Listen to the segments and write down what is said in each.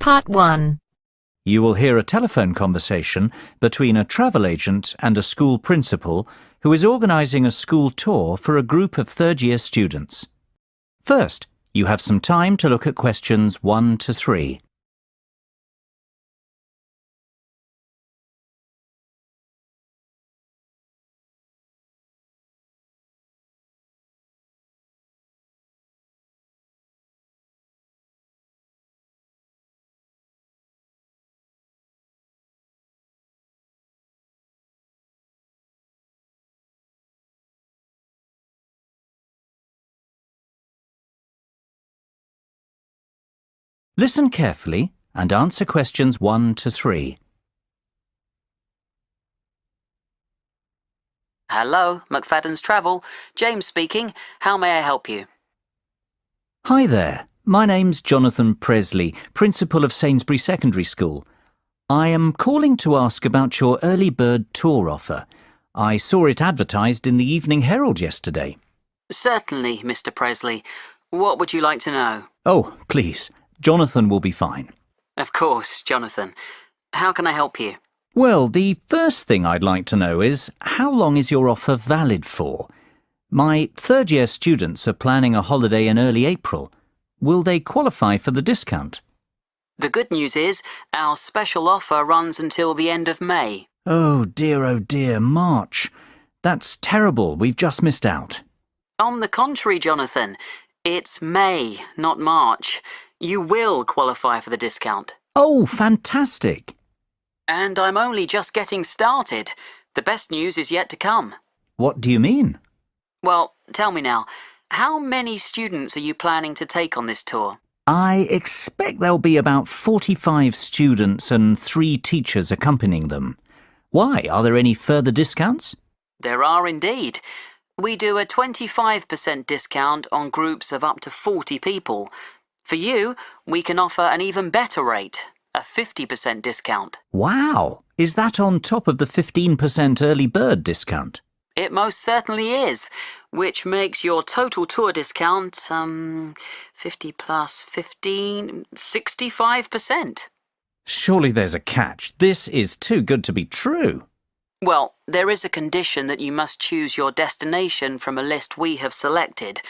Part 1. You will hear a telephone conversation between a travel agent and a school principal who is organising a school tour for a group of third-year students. First, you have some time to look at questions 1 to 3. Listen carefully and answer questions 1 to 3. Hello, McFadden's Travel. James speaking. How may I help you? Hi there, my name's Jonathan Presley, Principal of Sainsbury Secondary School. I am calling to ask about your early bird tour offer. I saw it advertised in the Evening Herald yesterday. Certainly, Mr. Presley. What would you like to know? Oh, please, Jonathan will be fine. Of course, Jonathan. How can I help you? Well, the first thing I'd like to know is, how long is your offer valid for? My third-year students are planning a holiday in early April. Will they qualify for the discount? The good news is, our special offer runs until the end of May. Oh dear, March. That's terrible, we've just missed out. On the contrary, Jonathan, it's May, not March. You will qualify for the discount. Oh, fantastic. And I'm only just getting started. The best news is yet to come. What do you mean? Well, tell me now, how many students are you planning to take on this tour? I expect there'll be about 45 students and 3 teachers accompanying them. Why? Are there any further discounts? There are indeed. We do a 25% discount on groups of up to 40 people. For you, we can offer an even better rate, a 50% discount. Wow! Is that on top of the 15% early bird discount? It most certainly is, which makes your total tour discount, 50 plus 15, 65%. Surely there's a catch. This is too good to be true. Well, there is a condition that you must choose your destination from a list we have selected.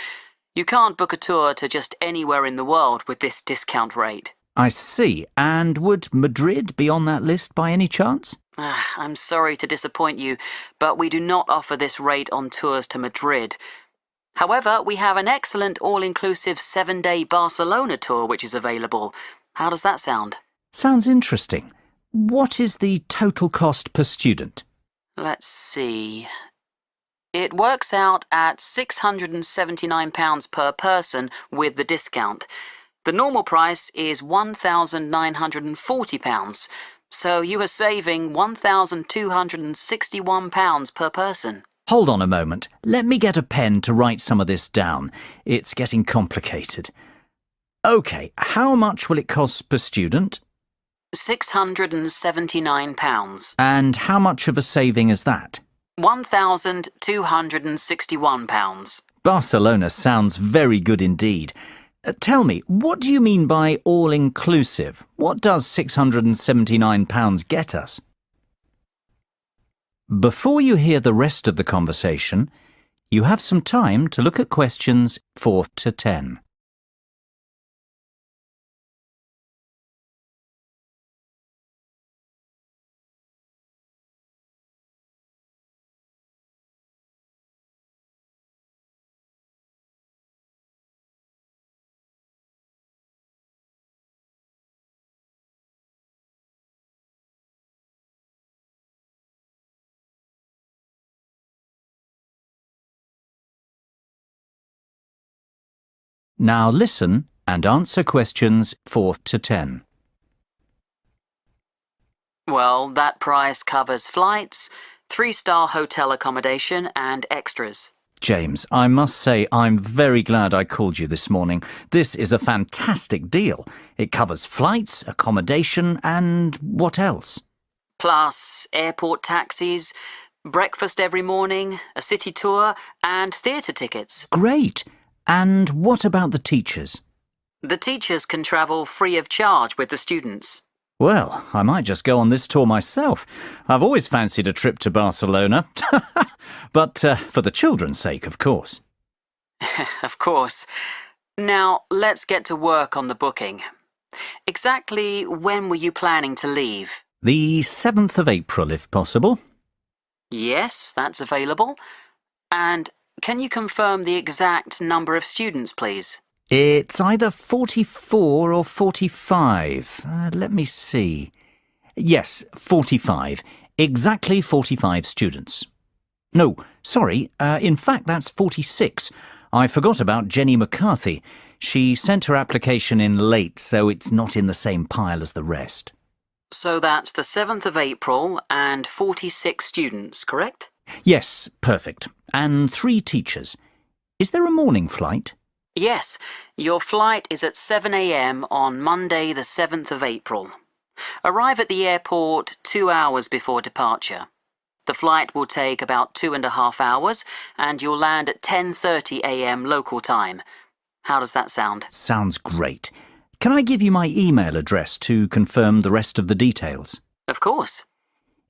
You can't book a tour to just anywhere in the world with this discount rate. I see. And would Madrid be on that list by any chance? I'm sorry to disappoint you, but we do not offer this rate on tours to Madrid. However, we have an excellent all-inclusive 7-day Barcelona tour which is available. How does that sound? Sounds interesting. What is the total cost per student? Let's see. It works out at £679 per person with the discount. The normal price is £1,940, so you are saving £1,261 per person. Hold on a moment. Let me get a pen to write some of this down. It's getting complicated. OK, how much will it cost per student? £679. And how much of a saving is that? £1,261. Barcelona sounds very good indeed. Tell me, what do you mean by all-inclusive? What does £679 get us? Before you hear the rest of the conversation, you have some time to look at questions 4 to 10. Now listen and answer questions 4 to 10. Well, that price covers flights, 3-star hotel accommodation and extras. James, I must say I'm very glad I called you this morning. This is a fantastic deal. It covers flights, accommodation and what else? Plus airport taxis, breakfast every morning, a city tour and theatre tickets. Great! And what about the teachers? The teachers can travel free of charge with the students. Well, I might just go on this tour myself. I've always fancied a trip to Barcelona. But for the children's sake, of course. Of course. Now, let's get to work on the booking. Exactly when were you planning to leave? The 7th of April, if possible. Yes, that's available. And can you confirm the exact number of students, please? It's either 44 or 45. Let me see. Yes, 45. Exactly 45 students. No, sorry, in fact that's 46. I forgot about Jenny McCarthy. She sent her application in late, so it's not in the same pile as the rest. So that's the 7th of April and 46 students, correct? Yes, perfect. And 3 teachers. Is there a morning flight? Yes, your flight is at 7 a.m. on Monday the 7th of April. Arrive at the airport 2 hours before departure. The flight will take about 2.5 hours and you'll land at 10:30 a.m. local time. How does that sound? Sounds great. Can I give you my email address to confirm the rest of the details? Of course.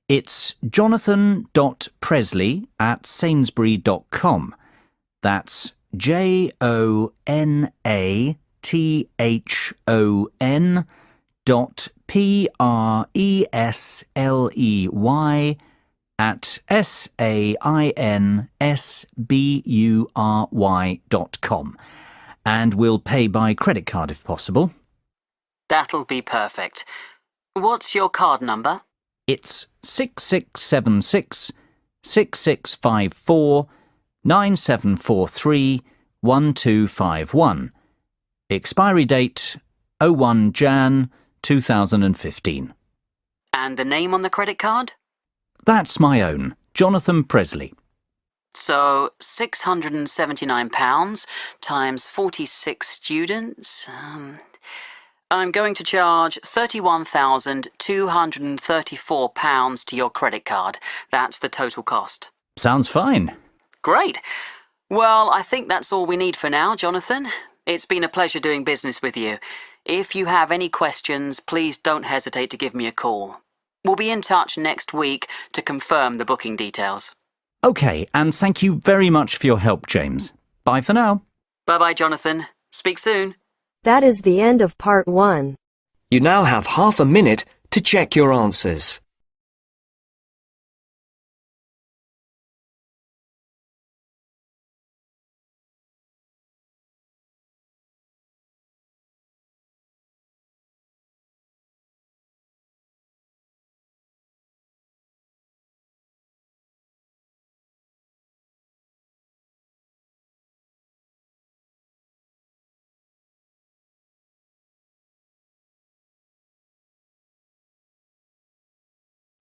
It's jonathan.presley@sainsbury.com. That's JONATHAN.PRESLEY@SAINSBURY.com. And we'll pay by credit card if possible. That'll be perfect. What's your card number? It's 6676 6654 9743 1251. Expiry date 01 Jan 2015. And the name on the credit card? That's my own, Jonathan Presley. So £679 times 46 students. I'm going to charge £31,234 to your credit card. That's the total cost. Sounds fine. Great. Well, I think that's all we need for now, Jonathan. It's been a pleasure doing business with you. If you have any questions, please don't hesitate to give me a call. We'll be in touch next week to confirm the booking details. OK, and thank you very much for your help, James. Bye for now. Bye-bye, Jonathan. Speak soon. That is the end of part 1. You now have half a minute to check your answers.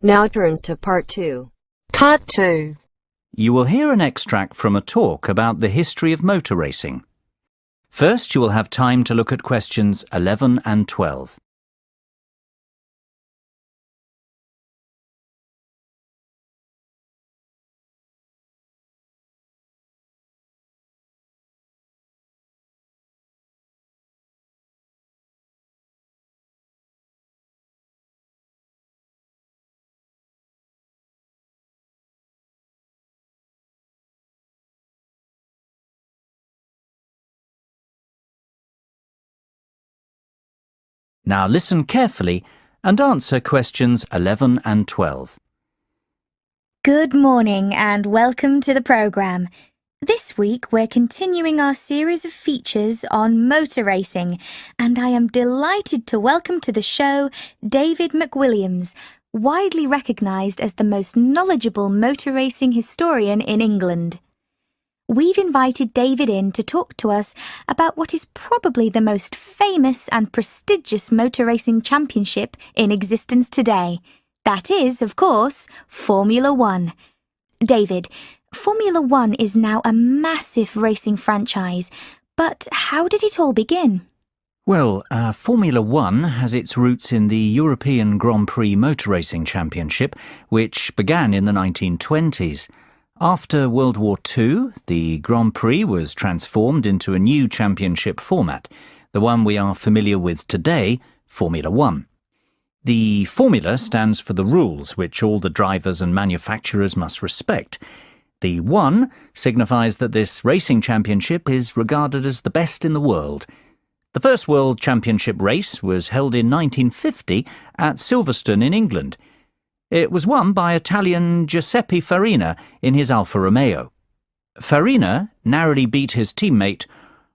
Now turns to part 2. Part 2. You will hear an extract from a talk about the history of motor racing. First, you will have time to look at questions 11 and 12. Now listen carefully and answer questions 11 and 12. Good morning and welcome to the programme. This week we're continuing our series of features on motor racing and I am delighted to welcome to the show David McWilliams, widely recognised as the most knowledgeable motor racing historian in England. We've invited David in to talk to us about what is probably the most famous and prestigious motor racing championship in existence today. That is, of course, Formula One. David, Formula One is now a massive racing franchise, but how did it all begin? Well, Formula One has its roots in the European Grand Prix Motor Racing Championship, which began in the 1920s. After World War II, the Grand Prix was transformed into a new championship format. the one we are familiar with today, Formula One. The formula stands for the rules which all the drivers and manufacturers must respect. The 1 signifies that this racing championship is regarded as the best in the world. The first World Championship race was held in 1950 at Silverstone in England. It was won by Italian Giuseppe Farina in his Alfa Romeo. Farina narrowly beat his teammate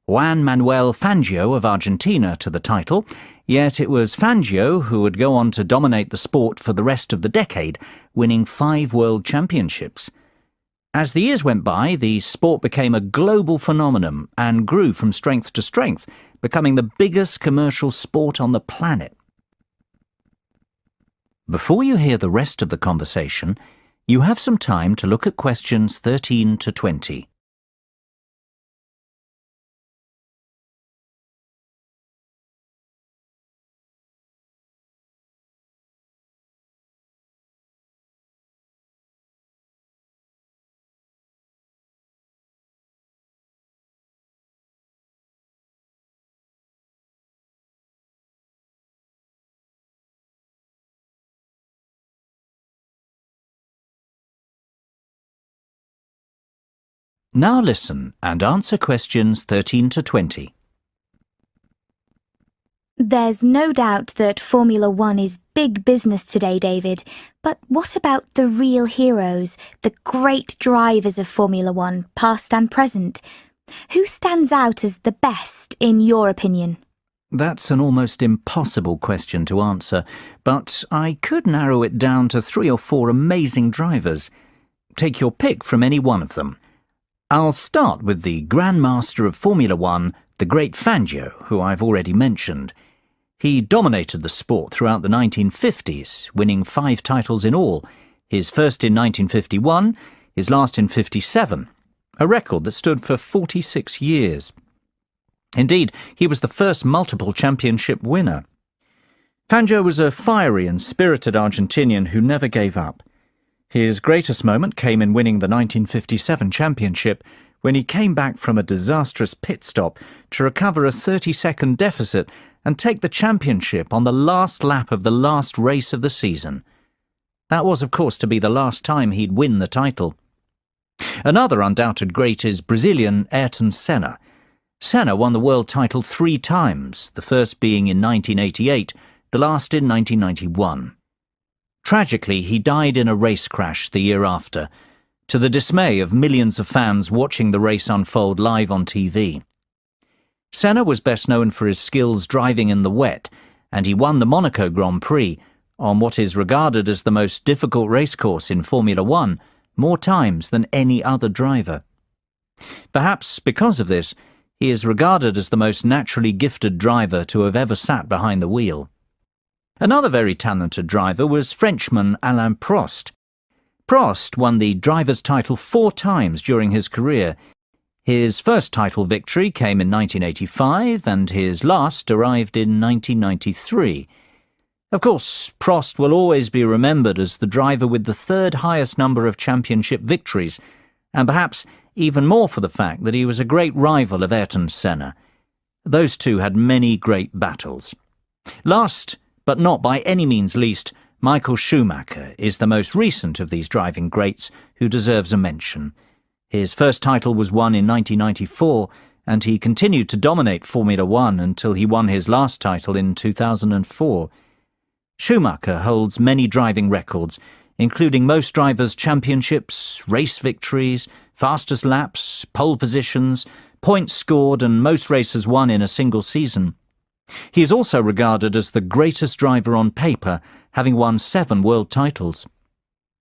Juan Manuel Fangio of Argentina to the title, yet it was Fangio who would go on to dominate the sport for the rest of the decade, winning 5 world championships. As the years went by, the sport became a global phenomenon and grew from strength to strength, becoming the biggest commercial sport on the planet. Before you hear the rest of the conversation, you have some time to look at questions 13 to 20. Now listen and answer questions 13 to 20. There's no doubt that Formula One is big business today, David. But what about the real heroes, the great drivers of Formula One, past and present? Who stands out as the best, in your opinion? That's an almost impossible question to answer, but I could narrow it down to 3 or 4 amazing drivers. Take your pick from any one of them. I'll start with the Grand Master of Formula One, the great Fangio, who I've already mentioned. He dominated the sport throughout the 1950s, winning 5 titles in all, his first in 1951, his last in 57, a record that stood for 46 years. Indeed, he was the first multiple championship winner. Fangio was a fiery and spirited Argentinian who never gave up. His greatest moment came in winning the 1957 championship, when he came back from a disastrous pit stop to recover a 30-second deficit and take the championship on the last lap of the last race of the season. That was, of course, to be the last time he'd win the title. Another undoubted great is Brazilian Ayrton Senna. Senna won the world title 3 times, the first being in 1988, the last in 1991. Tragically, he died in a race crash the year after, to the dismay of millions of fans watching the race unfold live on TV. Senna was best known for his skills driving in the wet, and he won the Monaco Grand Prix, on what is regarded as the most difficult racecourse in Formula One, more times than any other driver. Perhaps because of this, he is regarded as the most naturally gifted driver to have ever sat behind the wheel. Another very talented driver was Frenchman Alain Prost. Prost won the driver's title 4 times during his career. His first title victory came in 1985 and his last arrived in 1993. Of course, Prost will always be remembered as the driver with the 3rd highest number of championship victories, and perhaps even more for the fact that he was a great rival of Ayrton Senna. Those two had many great battles. Last, but not by any means least, Michael Schumacher is the most recent of these driving greats who deserves a mention. His first title was won in 1994, and he continued to dominate Formula One until he won his last title in 2004. Schumacher holds many driving records, including most drivers' championships, race victories, fastest laps, pole positions, points scored, and most races won in a single season. He is also regarded as the greatest driver on paper, having won 7 world titles.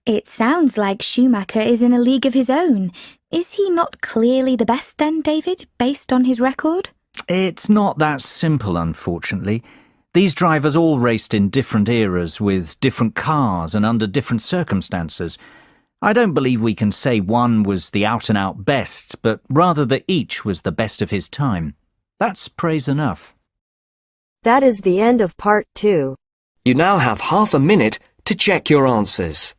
It sounds like Schumacher is in a league of his own. Is he not clearly the best then, David, based on his record? It's not that simple, unfortunately. These drivers all raced in different eras with different cars and under different circumstances. I don't believe we can say one was the out-and-out best, but rather that each was the best of his time. That's praise enough. That is the end of part 2. You now have half a minute to check your answers.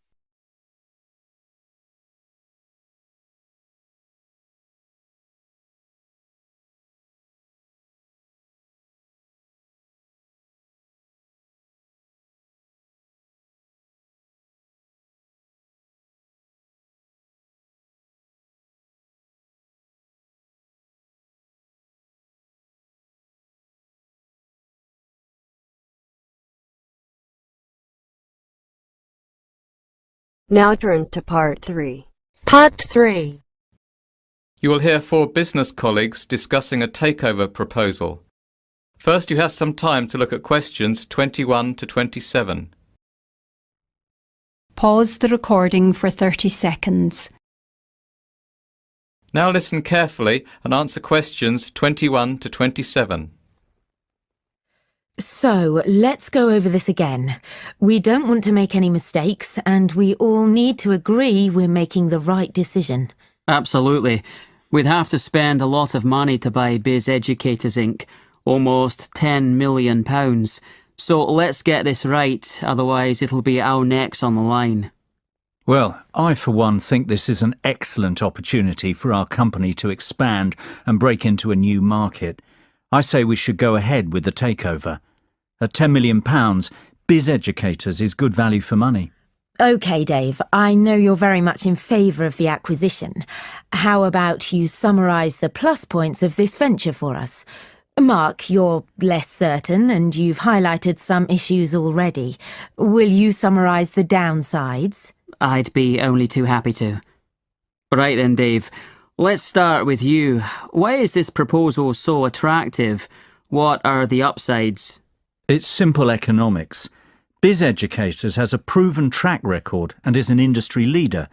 Now turns to part 3. Part 3. You will hear 4 business colleagues discussing a takeover proposal. First, you have some time to look at questions 21 to 27. Pause the recording for 30 seconds. Now listen carefully and answer questions 21 to 27. So, let's go over this again. We don't want to make any mistakes, and we all need to agree we're making the right decision. Absolutely. We'd have to spend a lot of money to buy Biz Educators Inc., almost £10 million. So let's get this right, otherwise it'll be our necks on the line. Well, I for one think this is an excellent opportunity for our company to expand and break into a new market. I say we should go ahead with the takeover. At £10 million, Biz Educators is good value for money. OK, Dave, I know you're very much in favour of the acquisition. How about you summarise the plus points of this venture for us? Mark, you're less certain and you've highlighted some issues already. Will you summarise the downsides? I'd be only too happy to. Right then, Dave. Let's start with you. Why is this proposal so attractive? What are the upsides? It's simple economics. Biz Educators has a proven track record and is an industry leader.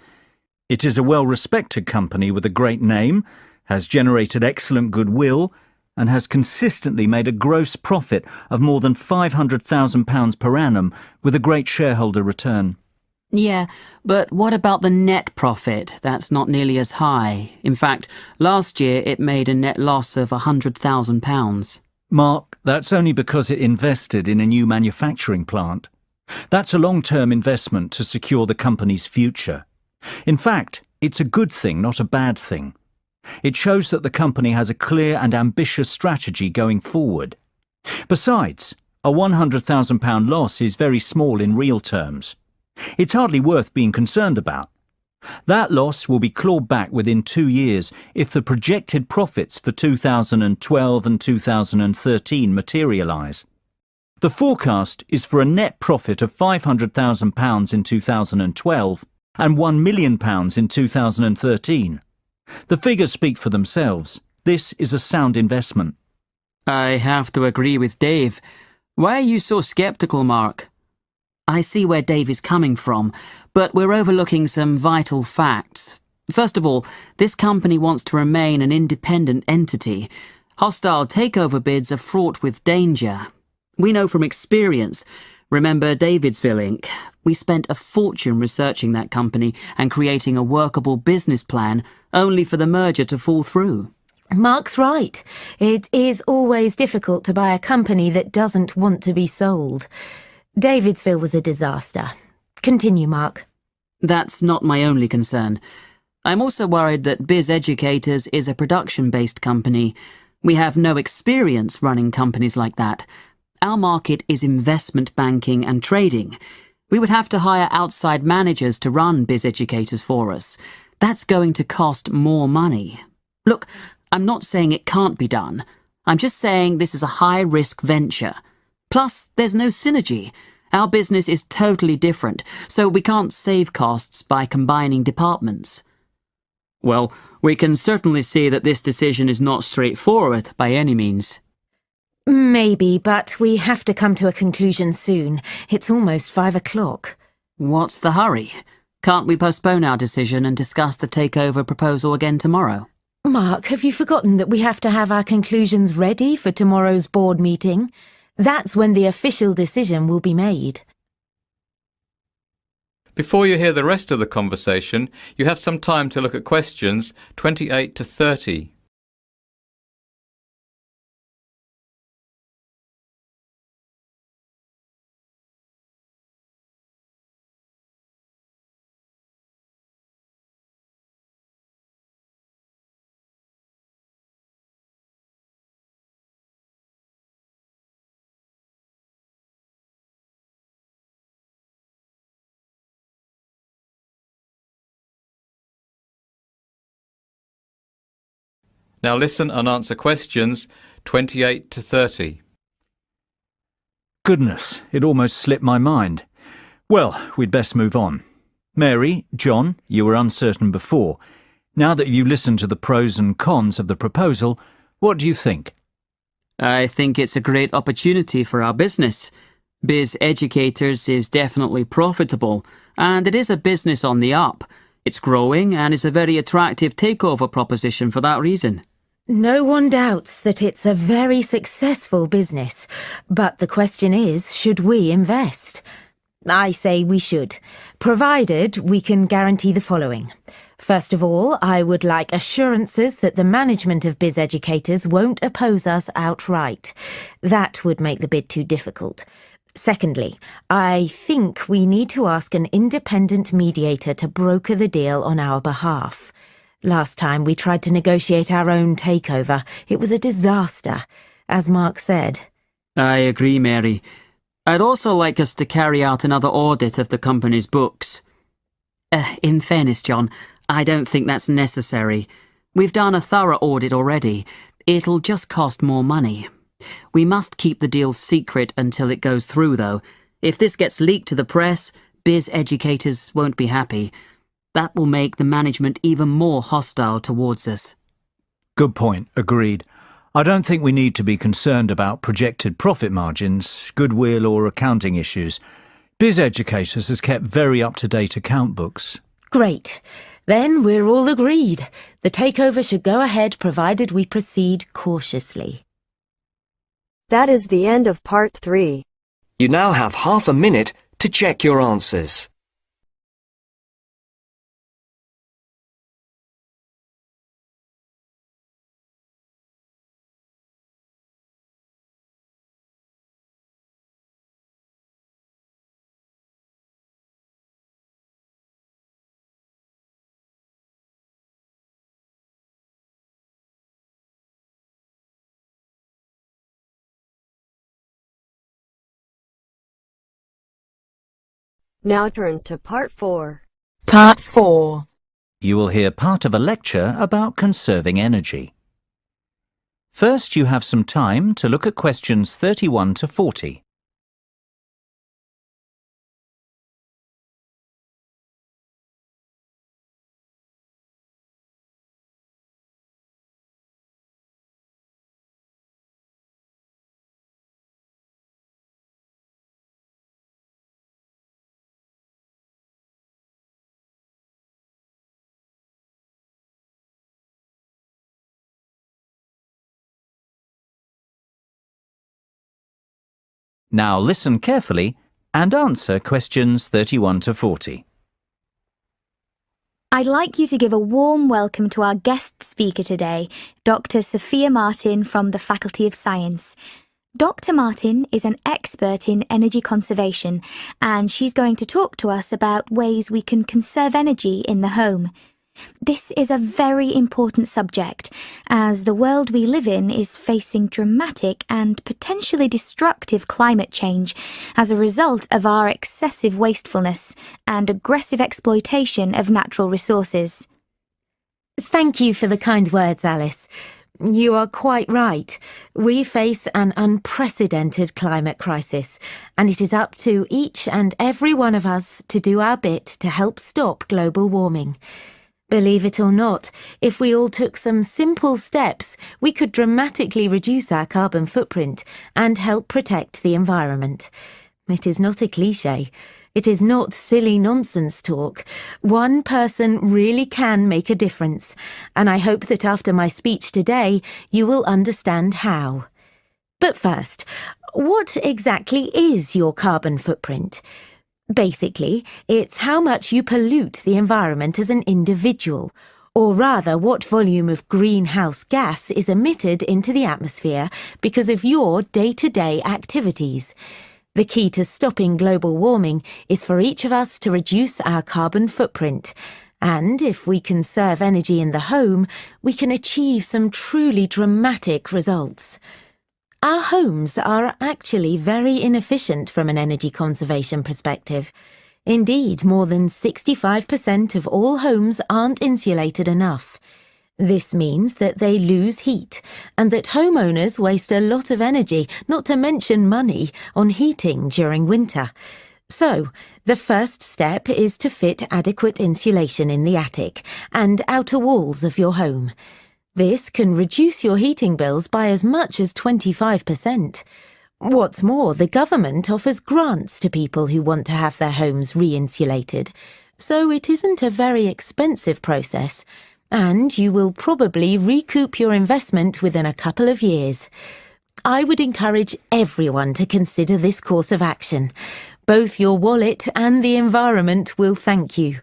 It is a well-respected company with a great name, has generated excellent goodwill, and has consistently made a gross profit of more than £500,000 per annum with a great shareholder return. Yeah, but what about the net profit? That's not nearly as high. In fact, last year it made a net loss of £100,000. Mark, that's only because it invested in a new manufacturing plant. That's a long-term investment to secure the company's future. In fact, it's a good thing, not a bad thing. It shows that the company has a clear and ambitious strategy going forward. Besides, a £100,000 loss is very small in real terms. It's hardly worth being concerned about. That loss will be clawed back within 2 years if the projected profits for 2012 and 2013 materialise. The forecast is for a net profit of £500,000 in 2012 and £1 million in 2013. The figures speak for themselves. This is a sound investment. I have to agree with Dave. Why are you so sceptical, Mark? I see where Dave is coming from, but we're overlooking some vital facts. First of all, this company wants to remain an independent entity. Hostile takeover bids are fraught with danger. We know from experience. Remember Davidsville Inc.? We spent a fortune researching that company and creating a workable business plan, only for the merger to fall through. Mark's right. It is always difficult to buy a company that doesn't want to be sold. Davidsville was a disaster. Continue, Mark. That's not my only concern. I'm also worried that Biz Educators is a production-based company. We have no experience running companies like that. Our market is investment banking and trading. We would have to hire outside managers to run Biz Educators for us. That's going to cost more money. Look, I'm not saying it can't be done. I'm just saying this is a high-risk venture. Plus, there's no synergy. Our business is totally different, so we can't save costs by combining departments. Well, we can certainly see that this decision is not straightforward by any means. Maybe, but we have to come to a conclusion soon. It's almost 5 o'clock. What's the hurry? Can't we postpone our decision and discuss the takeover proposal again tomorrow? Mark, have you forgotten that we have to have our conclusions ready for tomorrow's board meeting? That's when the official decision will be made. Before you hear the rest of the conversation, you have some time to look at questions 28 to 30. Now listen and answer questions 28 to 30. Goodness, it almost slipped my mind. Well, we'd best move on. Mary, John, you were uncertain before. Now that you listened to the pros and cons of the proposal, what do you think? I think it's a great opportunity for our business. Biz Educators is definitely profitable, and it is a business on the up. It's growing and is a very attractive takeover proposition for that reason. No one doubts that it's a very successful business, but the question is, should we invest? I say we should, provided we can guarantee the following. First of all, I would like assurances that the management of Biz Educators won't oppose us outright. That would make the bid too difficult. Secondly, I think we need to ask an independent mediator to broker the deal on our behalf. Last time we tried to negotiate our own takeover. It was a disaster, as Mark said. I agree, Mary. I'd also like us to carry out another audit of the company's books. In fairness, John, I don't think that's necessary. We've done a thorough audit already. It'll just cost more money. We must keep the deal secret until it goes through, though. If this gets leaked to the press, Biz Educators won't be happy. That will make the management even more hostile towards us. Good point, agreed. I don't think we need to be concerned about projected profit margins, goodwill or accounting issues. Biz Educators has kept very up-to-date account books. Great. Then we're all agreed. The takeover should go ahead provided we proceed cautiously. That is the end of part 3. You now have half a minute to check your answers. Now turns to part 4. Part 4. You will hear part of a lecture about conserving energy. First, you have some time to look at questions 31 to 40. Now listen carefully and answer questions 31 to 40. I'd like you to give a warm welcome to our guest speaker today, Dr. Sophia Martin from the Faculty of Science. Dr. Martin is an expert in energy conservation, and she's going to talk to us about ways we can conserve energy in the home. This is a very important subject, as the world we live in is facing dramatic and potentially destructive climate change as a result of our excessive wastefulness and aggressive exploitation of natural resources. Thank you for the kind words, Alice. You are quite right. We face an unprecedented climate crisis, and it is up to each and every one of us to do our bit to help stop global warming. Believe it or not, if we all took some simple steps, we could dramatically reduce our carbon footprint and help protect the environment. It is not a cliché. It is not silly nonsense talk. One person really can make a difference, and I hope that after my speech today, you will understand how. But first, what exactly is your carbon footprint? Basically, it's how much you pollute the environment as an individual, or rather what volume of greenhouse gas is emitted into the atmosphere because of your day-to-day activities. The key to stopping global warming is for each of us to reduce our carbon footprint. And if we conserve energy in the home, we can achieve some truly dramatic results. Our homes are actually very inefficient from an energy conservation perspective. Indeed, more than 65% of all homes aren't insulated enough. This means that they lose heat, and that homeowners waste a lot of energy, not to mention money, on heating during winter. So, the first step is to fit adequate insulation in the attic and outer walls of your home. This can reduce your heating bills by as much as 25%. What's more, the government offers grants to people who want to have their homes re-insulated, so it isn't a very expensive process, and you will probably recoup your investment within a couple of years. I would encourage everyone to consider this course of action. Both your wallet and the environment will thank you.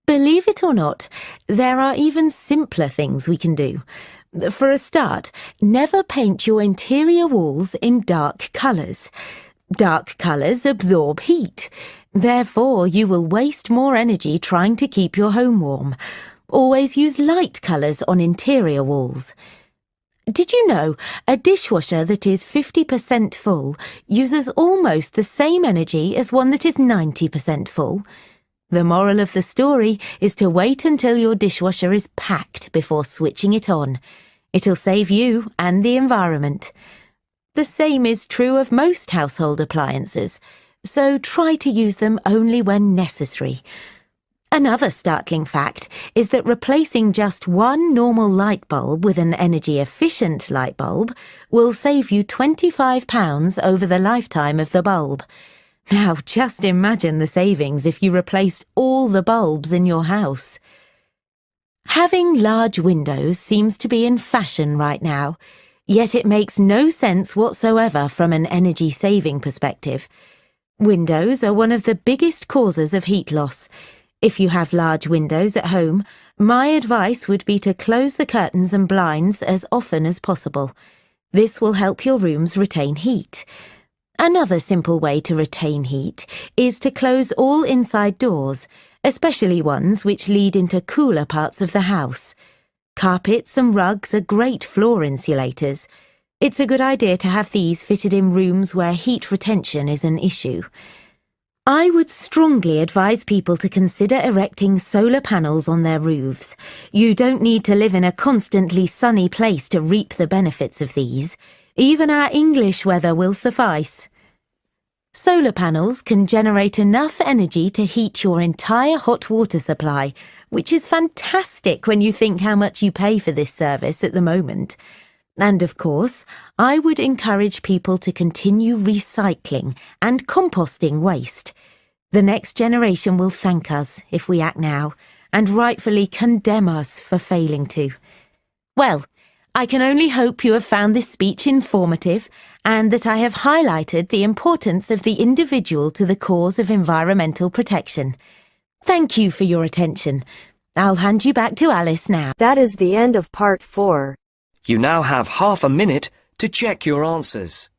Believe it or not, there are even simpler things we can do. For a start, never paint your interior walls in dark colours. Dark colours absorb heat. Therefore, you will waste more energy trying to keep your home warm. Always use light colours on interior walls. Did you know a dishwasher that is 50% full uses almost the same energy as one that is 90% full? The moral of the story is to wait until your dishwasher is packed before switching it on. It'll save you and the environment. The same is true of most household appliances, so try to use them only when necessary. Another startling fact is that replacing just one normal light bulb with an energy-efficient light bulb will save you £25 over the lifetime of the bulb. Now, just imagine the savings if you replaced all the bulbs in your house. Having large windows seems to be in fashion right now, yet it makes no sense whatsoever from an energy-saving perspective. Windows are one of the biggest causes of heat loss. If you have large windows at home, my advice would be to close the curtains and blinds as often as possible. This will help your rooms retain heat. Another simple way to retain heat is to close all inside doors, especially ones which lead into cooler parts of the house. Carpets and rugs are great floor insulators. It's a good idea to have these fitted in rooms where heat retention is an issue. I would strongly advise people to consider erecting solar panels on their roofs. You don't need to live in a constantly sunny place to reap the benefits of these. Even our English weather will suffice. Solar panels can generate enough energy to heat your entire hot water supply, which is fantastic when you think how much you pay for this service at the moment. And of course, I would encourage people to continue recycling and composting waste. The next generation will thank us if we act now, and rightfully condemn us for failing to. Well, I can only hope you have found this speech informative and that I have highlighted the importance of the individual to the cause of environmental protection. Thank you for your attention. I'll hand you back to Alice now. That is the end of part 4. You now have half a minute to check your answers.